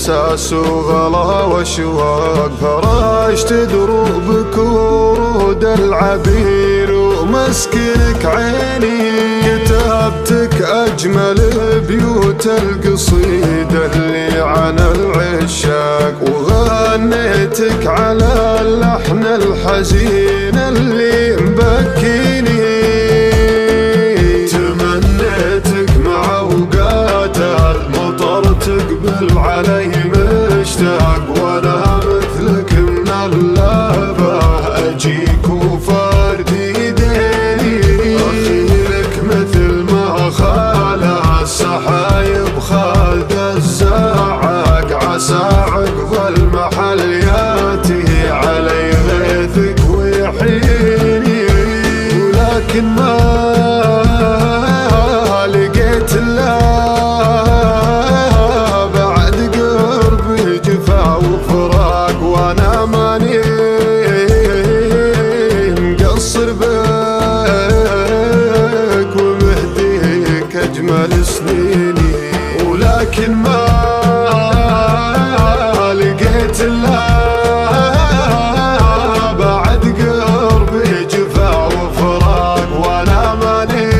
احساس وغلا واشواق، فرشت دروبك ورود العبير ومسكنك عيني، كتبتك اجمل بيوت القصيدة اللي عن العشاق، وغنيتك على اللحن الحزين اللي مبكيني، تمنيتك مع اوقات المطر تقبل علي مشتاق، وانا مثلك من اللهفة اجيك وفرد يديني، اخيلك مثل ما خالها السحايب خالد الزعاق، عسى عقب المحل ياتي علي غيثك ويحييني، ولكن ما لقيت الا بعد قرب جفا وفراق، وانا ماني مقصر بك ومهديك اجمل سنيني، ولكن ما لقيت الا بعد قرب جفا وفراق، وانا ماني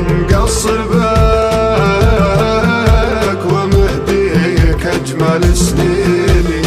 مقصر بك ومهديك اجمل سنيني.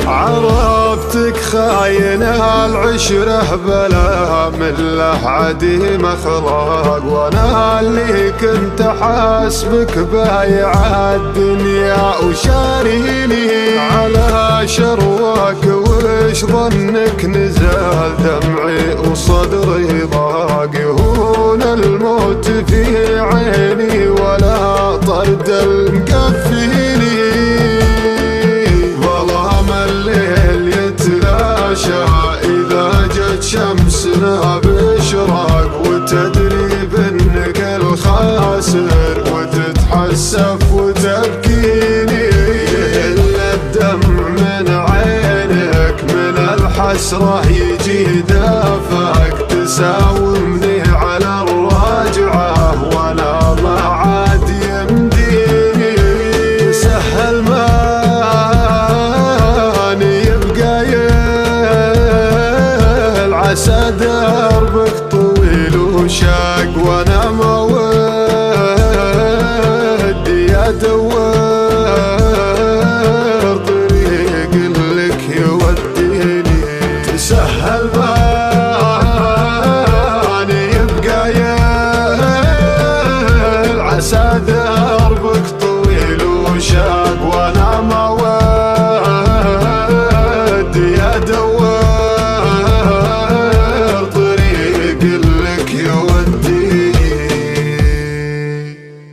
عرفتك خاينة العشرة بلا مله عديم اخلاق، وانا اللي كنت حاسبك بايع الدنيا وشاريني، على شرواك وش ظنك نزل دمعي وصدري ضاق، يهون الموت في عيني ولا طرد المكفيني، إذا جت شمسنا بإشراق، وتدري بأنك الخاسر وتتحسف وتبكيني، يهل الدمع من عينك من الحسرة يجي